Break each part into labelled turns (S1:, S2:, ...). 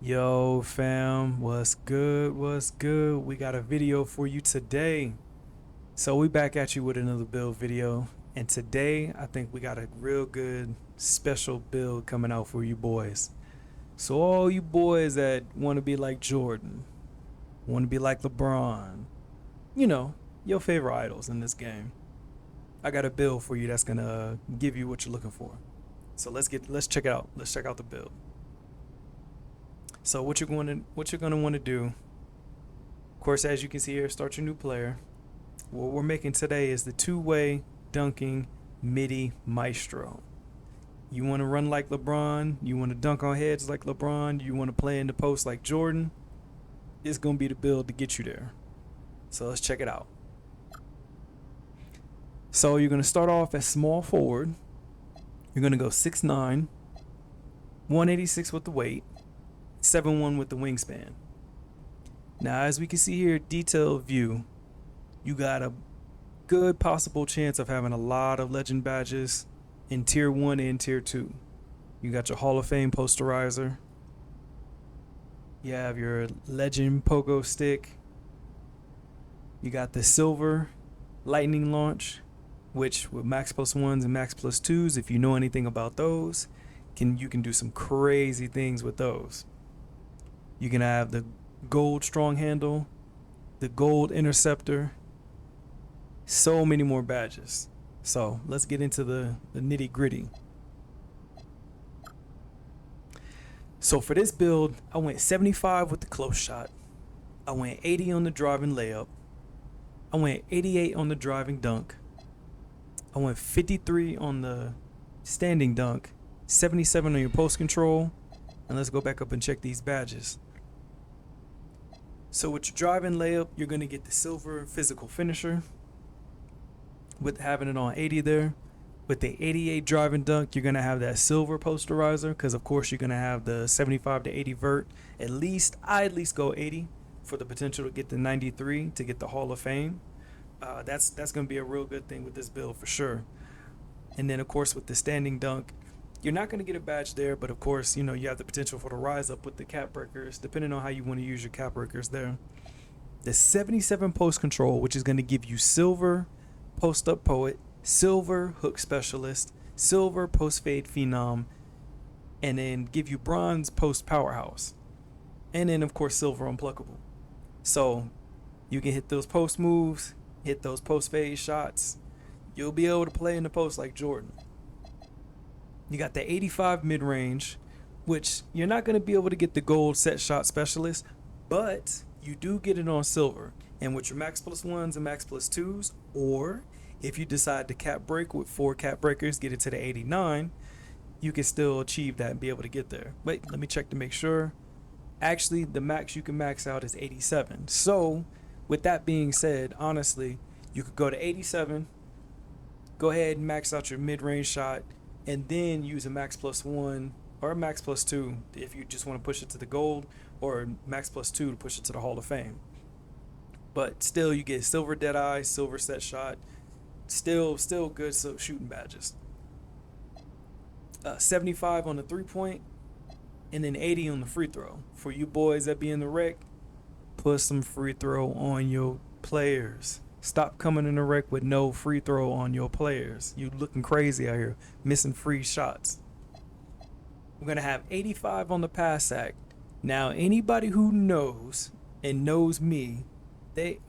S1: Yo fam, what's good? What's good? We got a video for you today. So we back at you with another build video. And today I think we got a real good special build coming out for you boys. So all you boys that want to be like Jordan, want to be like LeBron, you know, your favorite idols in this game. I got a build for you that's gonna give you what you're looking for. So let's check it out. Let's check out the build. So what you're gonna want to do, of course, as you can see here, start your new player. What we're making today is the two-way dunking MIDI maestro. You want to run like LeBron, you want to dunk on heads like LeBron, you want to play in the post like Jordan. It's gonna be the build to get you there. So let's check it out. So you're gonna start off as small forward. You're gonna go 6'9", 186 with the weight, 7'1" with the wingspan. Now, as we can see here, detailed view, you got a good possible chance of having a lot of legend badges in tier 1 and tier 2. You got your Hall of Fame posterizer. You have your legend pogo stick. You got the silver lightning launch, which with max plus 1s and max plus 2s, if you know anything about those, you can do some crazy things with those. You can have the gold strong handle, the gold interceptor, so many more badges. So let's get into the nitty gritty. So for this build, I went 75 with the close shot. I went 80 on the driving layup. I went 88 on the driving dunk. I went 53 on the standing dunk, 77 on your post control. And let's go back up and check these badges. So with your driving layup, you're going to get the silver physical finisher with having it on 80 there. With the 88 driving dunk, you're going to have that silver posterizer because, of course, you're going to have the 75 to 80 vert. I at least go 80 for the potential to get the 93 to get the Hall of Fame. That's going to be a real good thing with this build for sure. And then, of course, with the standing dunk, you're not going to get a badge there, but of course, you have the potential for the rise up with the cap breakers, depending on how you want to use your cap breakers there. The 77 post control, which is going to give you silver post up poet, silver hook specialist, silver post fade phenom, and then give you bronze post powerhouse. And then, of course, silver unpluckable. So you can hit those post moves, hit those post fade shots. You'll be able to play in the post like Jordan. You got the 85 mid-range, which you're not going to be able to get the gold set shot specialist, but you do get it on silver. And with your max plus 1s and max plus 2s, or if you decide to cap break with 4 cap breakers, get it to the 89, you can still achieve that and be able to get there. But let me check to make sure. Actually, the max you can max out is 87. So with that being said, honestly, you could go to 87, go ahead and max out your mid-range shot, and then use a max plus 1 or a max plus 2 if you just want to push it to the gold, or max plus 2 to push it to the Hall of Fame. But still, you get silver deadeye, silver set shot, still good shooting badges. 75 on the 3-point, and then 80 on the free throw. For you boys that be in the rec, put some free throw on your players. Stop coming in the rec with no free throw on your players. You looking crazy out here, missing free shots. We're going to have 85 on the pass act. Now, anybody who knows and knows me,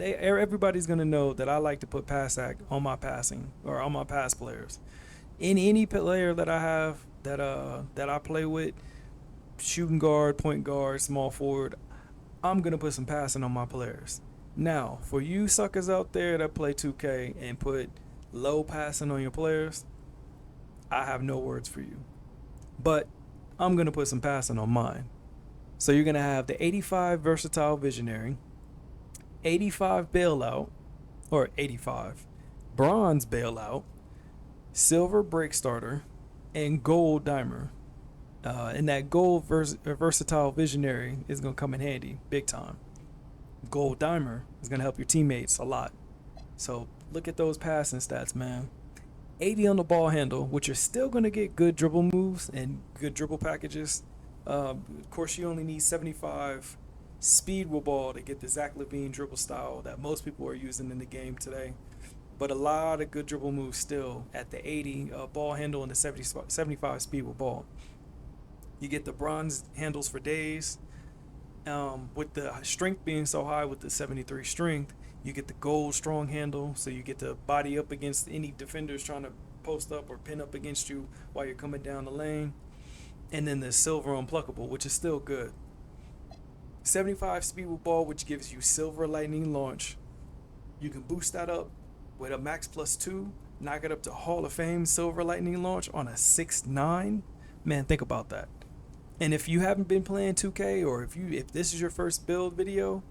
S1: everybody's going to know that I like to put pass act on my passing or on my pass players. In any player that I have that I play with, shooting guard, point guard, small forward, I'm going to put some passing on my players. Now, for you suckers out there that play 2K and put low passing on your players, I have no words for you. But I'm going to put some passing on mine. So you're going to have the 85 versatile visionary, 85 bailout, or 85 bronze bailout, silver break starter, and gold dimer. And that gold versatile visionary is going to come in handy big time. Gold dimer is going to help your teammates a lot. So look at those passing stats, man. 80 on the ball handle, which you're still going to get good dribble moves and good dribble packages. Of course, you only need 75 speed with ball to get the Zach LaVine dribble style that most people are using in the game today. But a lot of good dribble moves still at the 80 ball handle and the 75 speed with ball. You get the bronze handles for days. With the strength being so high with the 73 strength, you get the gold strong handle, so you get to body up against any defenders trying to post up or pin up against you while you're coming down the lane. And then the silver unpluckable, which is still good. 75 speed with ball, which gives you silver lightning launch. You can boost that up with a max +2, knock it up to Hall of Fame silver lightning launch on a 6'9". Man, think about that. And if you haven't been playing 2K, or if this is your first build video,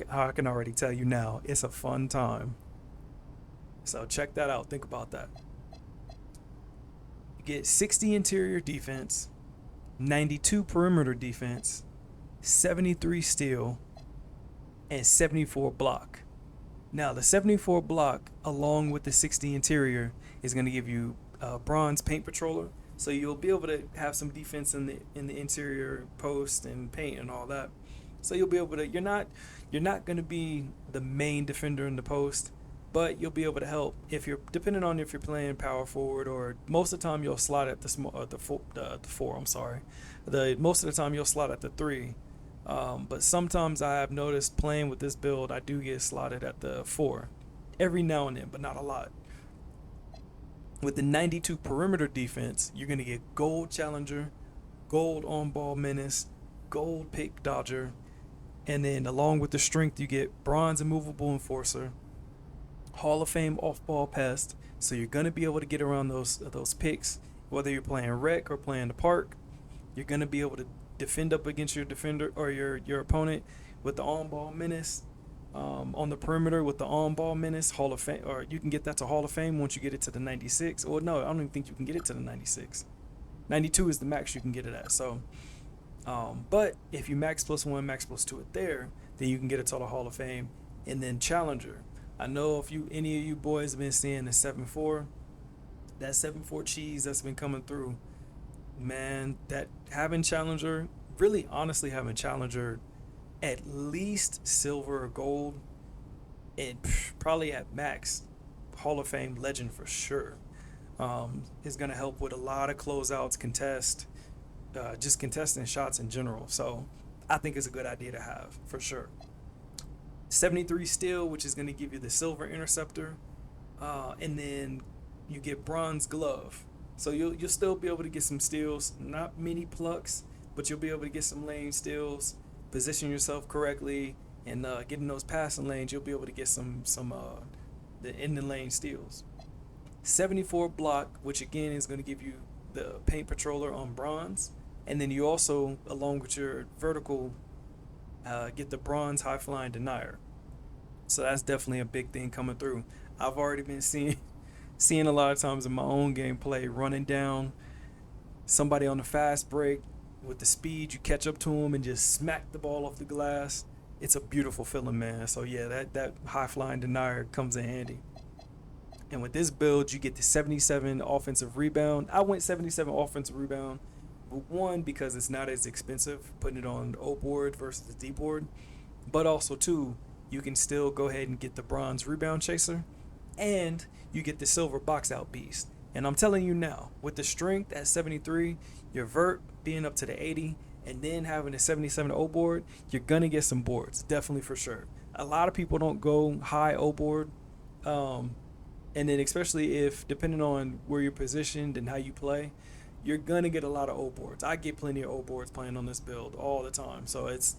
S1: I can already tell you now, it's a fun time. So check that out. Think about that. You get 60 interior defense, 92 perimeter defense, 73 steal, and 74 block. Now the 74 block along with the 60 interior is going to give you bronze paint patroller. So you'll be able to have some defense in the interior post and paint and all that. So you'll be able to, you're not going to be the main defender in the post, but you'll be able to help depending on if you're playing power forward, or most of the time you'll slot at the four. I'm sorry, most of the time you'll slot at the 3. But sometimes I have noticed playing with this build, I do get slotted at the 4 every now and then, but not a lot. With the 92 perimeter defense, you're going to get gold challenger, gold on-ball menace, gold pick dodger, and then along with the strength, you get bronze immovable enforcer, Hall of Fame off-ball pest. So you're going to be able to get around those picks, whether you're playing rec or playing the park. You're going to be able to defend up against your defender or your opponent with the on-ball menace. On the perimeter with the on-ball menace, Hall of Fame, or you can get that to Hall of Fame once you get it to the 96. Or no, I don't even think you can get it to the 96. 92 is the max you can get it at. So, but if you max +1, max +2 it there, then you can get it to the Hall of Fame. And then Challenger. I know if any of you boys have been seeing the 7-4, that 7-4 cheese that's been coming through, man, that having Challenger, really honestly having Challenger at least silver or gold, and probably at max Hall of Fame legend for sure, is going to help with a lot of closeouts, just contesting shots in general. So I think it's a good idea to have for sure. 73 steel, which is going to give you the silver interceptor, and then you get bronze glove. So you'll still be able to get some steals, not many plucks, but you'll be able to get some lane steals. Position yourself correctly and getting those passing lanes, you'll be able to get some the in the lane steals. 74 block, which again is going to give you the paint patroller on bronze, and then you also, along with your vertical, get the bronze high flying denier. So that's definitely a big thing coming through. I've already been seeing a lot of times in my own gameplay, running down somebody on the fast break. With the speed, you catch up to them and just smack the ball off the glass. It's a beautiful feeling, man. So yeah, that high flying denier comes in handy. And with this build, you get the 77 offensive rebound. I went 77 offensive rebound, but one, because it's not as expensive putting it on the O board versus the D board, but also two, you can still go ahead and get the bronze rebound chaser, and you get the silver box out beast. And I'm telling you now, with the strength at 73, your vert being up to the 80, and then having a 77 O board, you're gonna get some boards, definitely for sure. A lot of people don't go high O board, and then especially if, depending on where you're positioned and how you play, you're gonna get a lot of O boards. I get plenty of O boards playing on this build all the time, so it's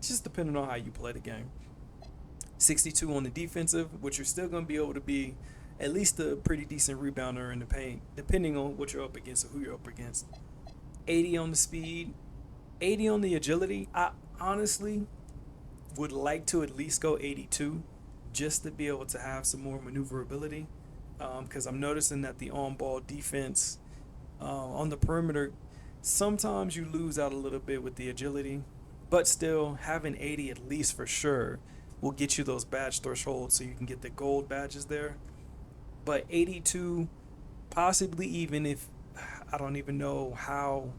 S1: just depending on how you play the game. 62 on the defensive, which you're still gonna be able to be at least a pretty decent rebounder in the paint, depending on what you're up against or who you're up against. 80 on the speed, 80 on the agility. I honestly would like to at least go 82 just to be able to have some more maneuverability, because I'm noticing that the on-ball defense on the perimeter, sometimes you lose out a little bit with the agility, but still having 80 at least for sure will get you those badge thresholds so you can get the gold badges there. But 82, possibly even if, I don't even know how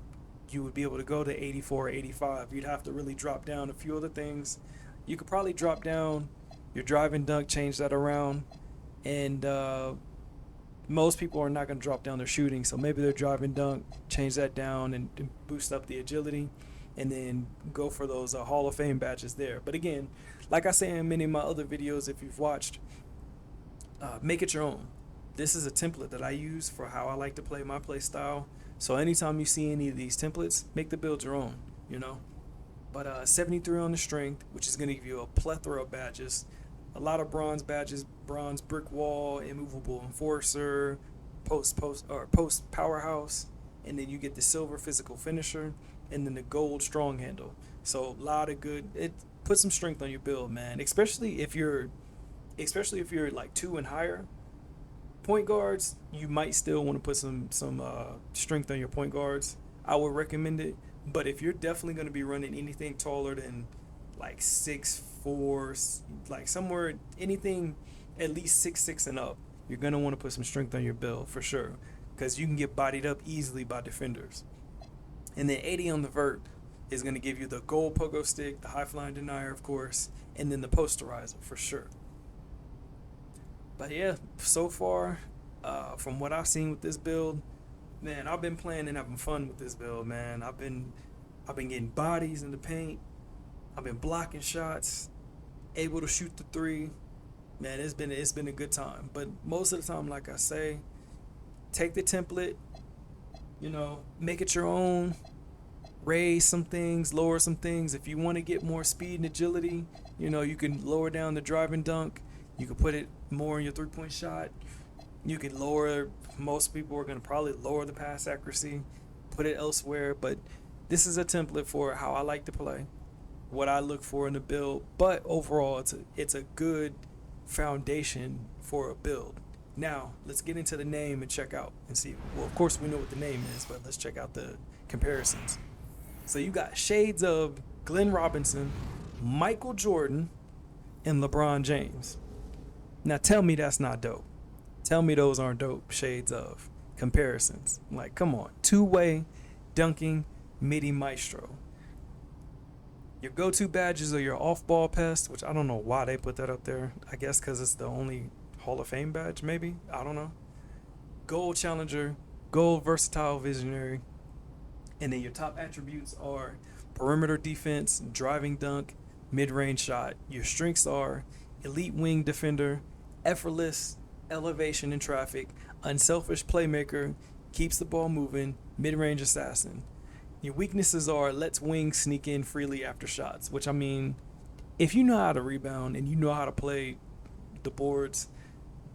S1: you would be able to go to 84 or 85. You'd have to really drop down a few other things. You could probably drop down your driving dunk, change that around, and most people are not going to drop down their shooting. So maybe their driving dunk, change that down and boost up the agility, and then go for those Hall of Fame badges there. But again, like I say in many of my other videos, if you've watched, make it your own. This is a template that I use for how I like to play my play style. So anytime you see any of these templates, make the build your own, you know. But 73 on the strength, which is going to give you a plethora of badges. A lot of bronze badges: bronze brick wall, immovable enforcer, post powerhouse, and then you get the silver physical finisher, and then the gold strong handle. So a lot of good. It puts some strength on your build, man. Especially if you're like 2 and higher. Point guards, you might still want to put some strength on your point guards. I would recommend it. But if you're definitely going to be running anything taller than like 6'4", like somewhere, anything at least 6'6" and up, you're going to want to put some strength on your build for sure, because you can get bodied up easily by defenders. And then 80 on the vert is going to give you the gold pogo stick, the high flying denier, of course, and then the posterizer for sure. But yeah, so far, from what I've seen with this build, man, I've been playing and having fun with this build, man. I've been getting bodies in the paint. I've been blocking shots, able to shoot the three. Man, it's been a good time. But most of the time, like I say, take the template, you know, make it your own. Raise some things, lower some things. If you want to get more speed and agility, you know, you can lower down the driving dunk. You can put it more in your three-point shot. You could lower, most people are going to probably lower the pass accuracy, put it elsewhere. But this is a template for how I like to play, what I look for in the build. But overall, it's a good foundation for a build. Now, let's get into the name and check out and see. Well, of course, we know what the name is, but let's check out the comparisons. So you got shades of Glenn Robinson, Michael Jordan, and LeBron James. Now tell me that's not dope. Tell me those aren't dope shades of comparisons. Like, come on. Two-way dunking midi maestro. Your go-to badges are your off-ball pest, which I don't know why they put that up there. I guess because it's the only Hall of Fame badge, maybe. I don't know. Gold challenger, gold versatile visionary. And then your top attributes are perimeter defense, driving dunk, mid-range shot. Your strengths are elite wing defender, effortless elevation in traffic, unselfish playmaker, keeps the ball moving, mid-range assassin. Your weaknesses are lets wings sneak in freely after shots, which, I mean, if you know how to rebound and you know how to play the boards,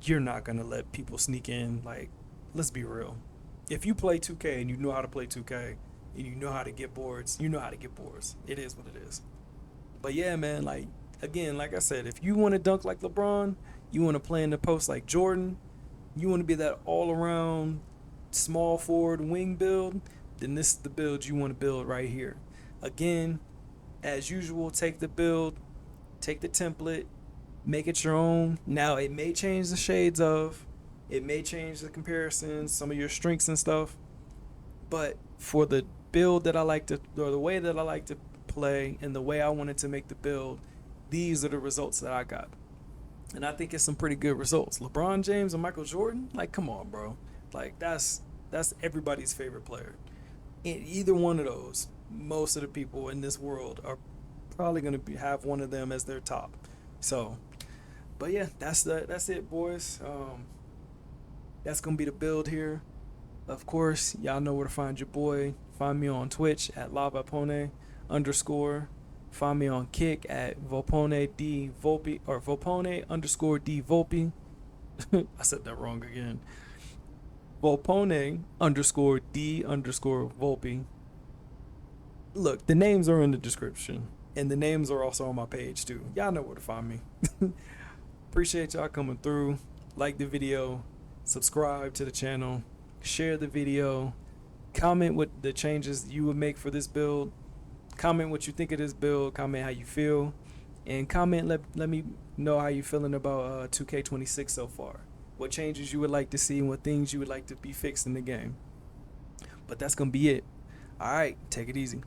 S1: you're not going to let people sneak in. Like, let's be real. If you play 2K and you know how to play 2K and you know how to get boards, you know how to get boards. It is what it is. But yeah, man, like, again, like I said, if you want to dunk like LeBron, you want to play in the post like Jordan, you want to be that all-around small forward wing build, then this is the build you want to build right here. Again, as usual, take the build, take the template, make it your own. Now, it may change the shades of, it may change the comparisons, some of your strengths and stuff, but for the build that I like to, or the way that I like to play and the way I wanted to make the build, these are the results that I got. And I think it's some pretty good results. LeBron James and Michael Jordan, like, come on, bro. Like, that's everybody's favorite player. In either one of those, most of the people in this world are probably going to have one of them as their top. So, but yeah, that's it, boys. That's going to be the build here. Of course, y'all know where to find your boy. Find me on Twitch at lavapone_. Find me on Kick at Vopone D Volpe, or Vopone_D Volpe. I said that wrong again. Vopone_D Volpe. Look, the names are in the description, and the names are also on my page too. Y'all know where to find me. Appreciate y'all coming through. Like the video, subscribe to the channel, share the video, comment what the changes you would make for this build. Comment what you think of this build, comment how you feel, and comment let me know how you feeling about 2K26 so far. What changes you would like to see and what things you would like to be fixed in the game. But that's going to be it. All right, take it easy.